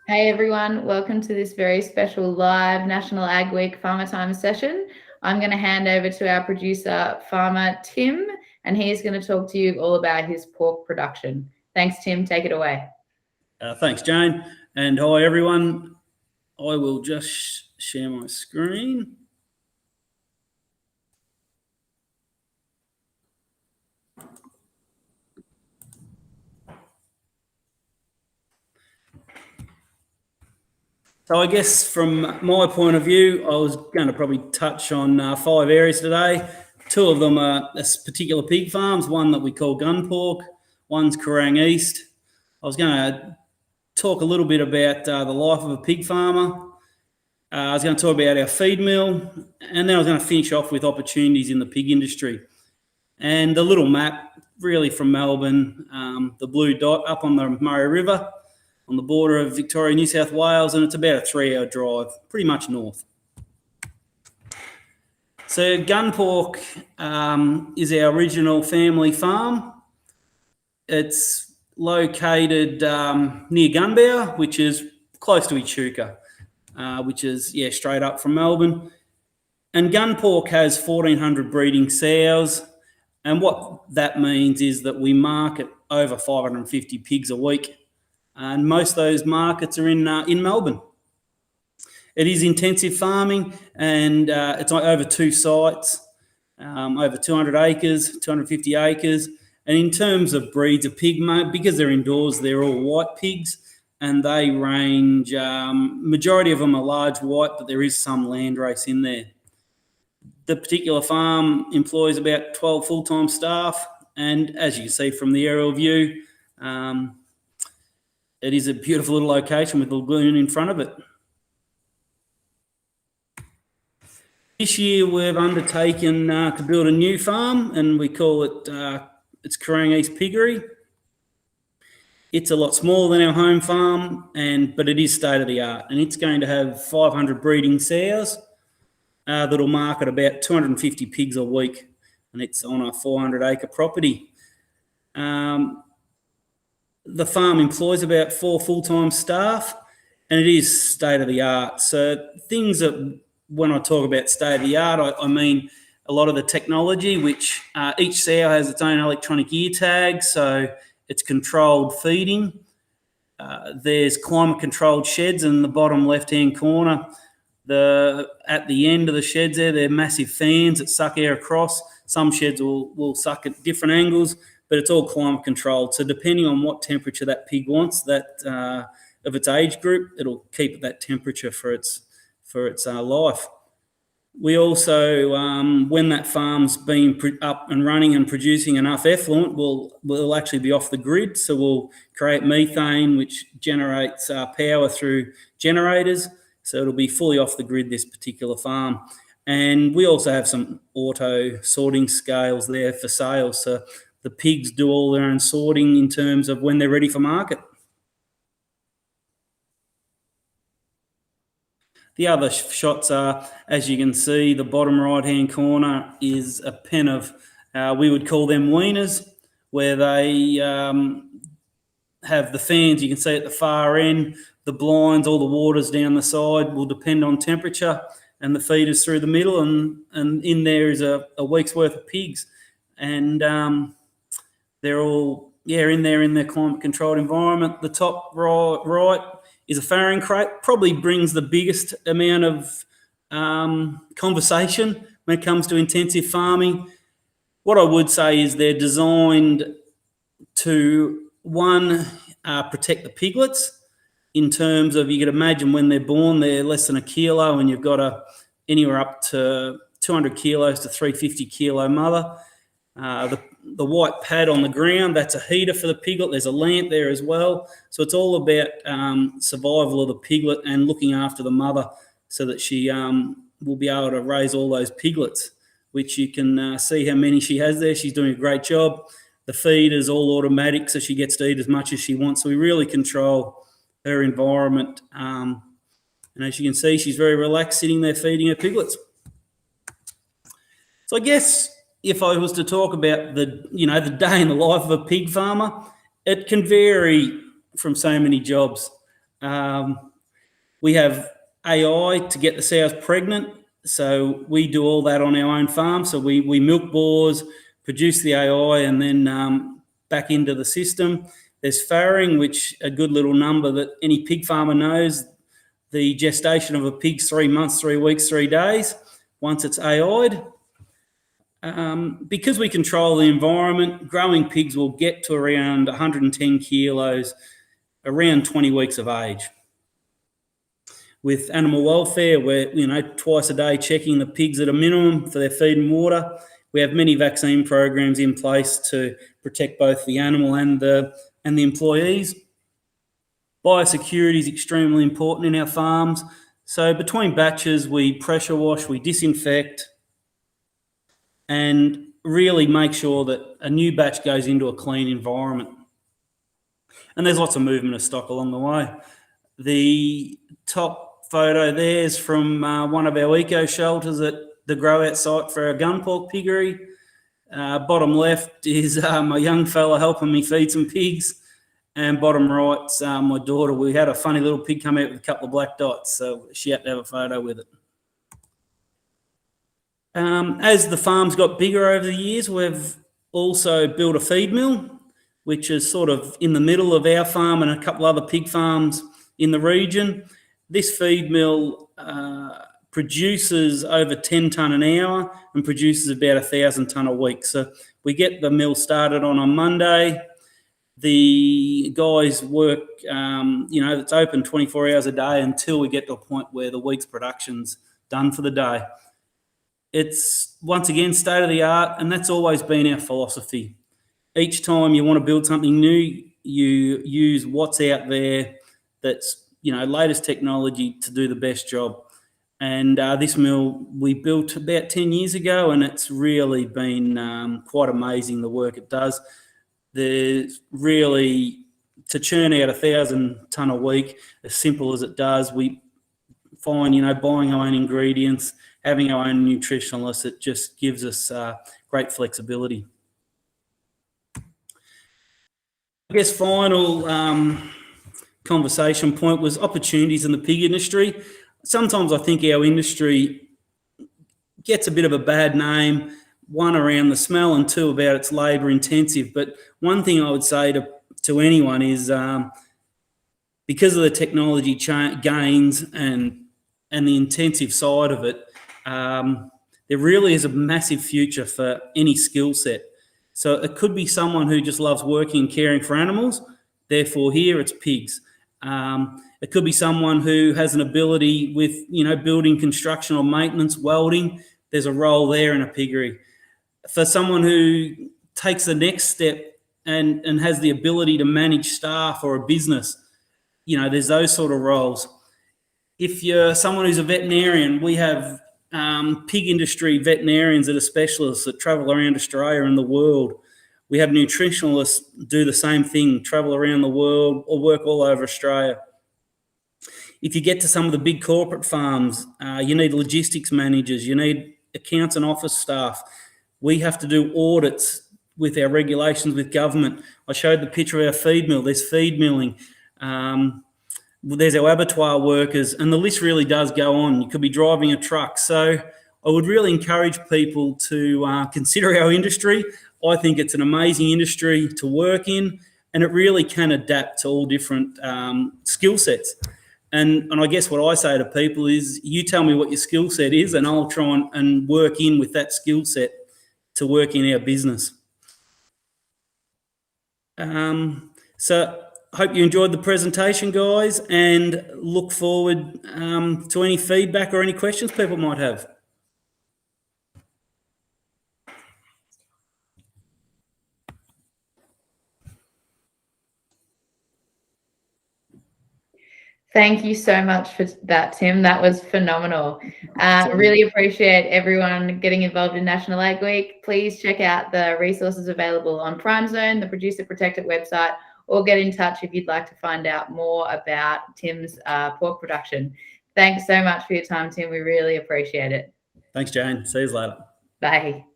Hey everyone, welcome to this very special live National Ag Week Farmer Time session. I'm going to hand over to our producer, Farmer Tim, and he is going to talk to you all about his pork production. Thanks, Tim. Take it away. Thanks, Jane. And hi, everyone. I will just share my screen. So I guess from my point of view, I was going to probably touch on 5 areas today. 2 of them are particular pig farms, one that we call gun pork, one's Kerrang East. I was going to talk a little bit about the life of a pig farmer. I was going to talk about our feed mill, and then I was going to finish off with opportunities in the pig industry. And the little map, really from Melbourne, the blue dot up on the Murray River, on the border of Victoria, New South Wales, and it's about a 3-hour drive, pretty much north. So gun pork is our original family farm. It's located near Gunbower, which is close to Echuca, which is straight up from Melbourne. And gun pork has 1,400 breeding sows, and what that means is that we market over 550 pigs a week. And most of those markets are in Melbourne. It is intensive farming, and it's over 2 sites, over 200 acres, 250 acres. And in terms of breeds of pig, because they're indoors, they're all white pigs, and they range, majority of them are large white, but there is some landrace in there. The particular farm employs about 12 full-time staff, and as you can see from the aerial view, it is a beautiful little location with the lagoon in front of it. This year we've undertaken to build a new farm, and we call it it's Kerrang East Piggery. It's a lot smaller than our home farm, but it is state of the art, and it's going to have 500 breeding sows that'll market about 250 pigs a week, and it's on a 400-acre property. The farm employs about 4 full-time staff, and it is state-of-the-art. So things that, when I talk about state-of-the-art, I mean a lot of the technology, which each sow has its own electronic ear tag, so it's controlled feeding. There's climate-controlled sheds in the bottom left-hand corner. At the end of the sheds they're massive fans that suck air across. Some sheds will suck at different angles, but it's all climate controlled. So depending on what temperature that pig wants, of its age group, it'll keep at that temperature for its life. We also, when that farm's been up and running and producing enough effluent, we'll actually be off the grid. So we'll create methane, which generates power through generators. So it'll be fully off the grid, this particular farm. And we also have some auto sorting scales there for sale. So the pigs do all their own sorting in terms of when they're ready for market. The other shots are, as you can see, the bottom right-hand corner is a pen of, we would call them weaners, where they have the fans you can see at the far end, the blinds, all the waters down the side will depend on temperature, and the feeders through the middle, and in there is a week's worth of pigs. And they're all, in there in their climate-controlled environment. The top right is a farrowing crate, probably brings the biggest amount of conversation when it comes to intensive farming. What I would say is they're designed to, one, protect the piglets in terms of, you could imagine when they're born, they're less than 1 kilo, and you've got anywhere up to 200 kilos to 350 kilo mother. The white pad on the ground, that's a heater for the piglet. There's a lamp there as well. So it's all about survival of the piglet and looking after the mother so that she will be able to raise all those piglets, which you can see how many she has there. She's doing a great job. The feed is all automatic, so she gets to eat as much as she wants. So we really control her environment. And as you can see, she's very relaxed sitting there feeding her piglets. So I guess if I was to talk about the day in the life of a pig farmer, it can vary from so many jobs. We have AI to get the sows pregnant. So we do all that on our own farm. So we milk boars, produce the AI, and then back into the system. There's farrowing, which a good little number that any pig farmer knows. The gestation of a pig's 3 months, 3 weeks, 3 days. Once it's AI'd, because we control the environment, growing pigs will get to around 110 kilos around 20 weeks of age. With animal welfare, we're twice a day checking the pigs at a minimum for their feed and water. We have many vaccine programs in place to protect both the animal and the employees. Biosecurity is extremely important in our farms. So between batches, we pressure wash, we disinfect, and really make sure that a new batch goes into a clean environment. And there's lots of movement of stock along the way. The top photo there is from one of our eco shelters at the grow-out site for our gun pork piggery. Bottom left is my young fella helping me feed some pigs. And bottom right's my daughter. We had a funny little pig come out with a couple of black dots, so she had to have a photo with it. As the farm's got bigger over the years, we've also built a feed mill, which is sort of in the middle of our farm and a couple other pig farms in the region. This feed mill produces over 10 tonne an hour and produces about 1,000 tonne a week. So we get the mill started on a Monday. The guys work, it's open 24 hours a day until we get to a point where the week's production's done for the day. It's, once again, state of the art, and that's always been our philosophy. Each time you want to build something new, you use what's out there that's, latest technology to do the best job. And this mill we built about 10 years ago, and it's really been quite amazing, the work it does. There's really, to churn out 1,000 tonne a week, as simple as it does, we find, buying our own ingredients, having our own nutritionalists, it just gives us great flexibility. I guess final conversation point was opportunities in the pig industry. Sometimes I think our industry gets a bit of a bad name, one around the smell and two about its labour intensive. But one thing I would say to anyone is because of the technology gains and the intensive side of it, there really is a massive future for any skill set. So it could be someone who just loves working and caring for animals. Therefore, here it's pigs. It could be someone who has an ability with, building construction or maintenance, welding. There's a role there in a piggery. For someone who takes the next step and has the ability to manage staff or a business, there's those sort of roles. If you're someone who's a veterinarian, we have pig industry veterinarians that are specialists that travel around Australia and the world. We have nutritionalists do the same thing, travel around the world or work all over Australia. If you get to some of the big corporate farms, you need logistics managers, you need accounts and office staff. We have to do audits with our regulations with government. I showed the picture of our feed mill. There's feed milling. There's our abattoir workers, and the list really does go on. You could be driving a truck. So I would really encourage people to consider our industry. I think it's an amazing industry to work in, and it really can adapt to all different skill sets. And I guess what I say to people is, you tell me what your skill set is, and I'll try and work in with that skill set to work in our business. So I hope you enjoyed the presentation, guys, and look forward to any feedback or any questions people might have. Thank you so much for that, Tim. That was phenomenal. Really appreciate everyone getting involved in National Ag Week. Please check out the resources available on Prime Zone, the Producer Protected website, or get in touch if you'd like to find out more about Tim's pork production. Thanks so much for your time, Tim. We really appreciate it. Thanks, Jane. See you later. Bye.